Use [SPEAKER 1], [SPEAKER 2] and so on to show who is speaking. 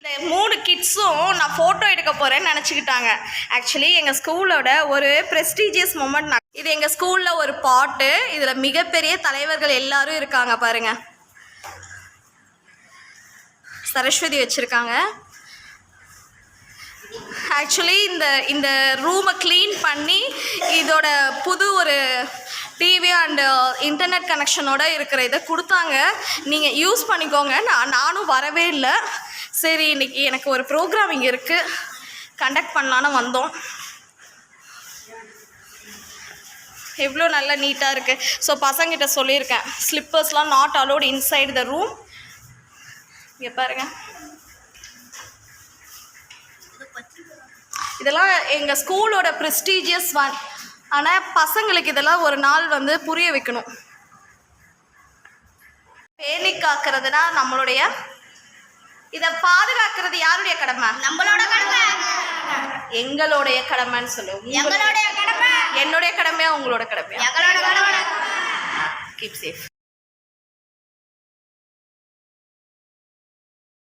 [SPEAKER 1] 3 கிட்ஸும் நான் ஃபோட்டோ எடுக்க போகிறேன்னு நினச்சிக்கிட்டாங்க. ஆக்சுவலி எங்கள் ஸ்கூலோட ஒரு ப்ரெஸ்டீஜியஸ் மூமெண்ட். இது எங்கள் ஸ்கூலில் ஒரு பாட்டு. இதில் மிகப்பெரிய தலைவர்கள் எல்லாரும் இருக்காங்க பாருங்க. சரஸ்வதி வச்சுருக்காங்க. ஆக்சுவலி இந்த ரூமை க்ளீன் பண்ணி இதோட புது ஒரு டிவி அண்டு இன்டர்நெட் கனெக்ஷனோடு இருக்கிற இதை கொடுத்தாங்க. நீங்கள் யூஸ் பண்ணிக்கோங்க. நானும் வரவே இல்லை. சரி, இன்றைக்கி எனக்கு ஒரு ப்ரோக்ராம் இங்கே இருக்குது, கண்டக்ட் பண்ணலான்னு வந்தோம். எவ்வளோ நல்லா நீட்டாக இருக்குது. ஸோ பசங்கிட்ட சொல்லியிருக்கேன், ஸ்லிப்பர்ஸ்லாம் not allowed inside the room. இங்கே பாருங்கள், இதெல்லாம் எங்கள் ஸ்கூலோட ப்ரெஸ்டீஜியஸ் ஒன். ஆனால் பசங்களுக்கு இதெல்லாம் ஒரு நாள் புரிய வைக்கணும். பேணி காக்கிறதுனா நம்மளுடைய, இதை பாதுகாக்கிறது யாருடைய கடமை?
[SPEAKER 2] நம்மளோட கடமை.
[SPEAKER 1] எங்களுடைய கடமைன்னு சொல்லுவோம்.
[SPEAKER 2] எங்களுடைய கடமை.
[SPEAKER 1] என்னுடைய கடமையா உங்களோட கடமையா?
[SPEAKER 2] எங்களோட கடமை.
[SPEAKER 1] Keep safe.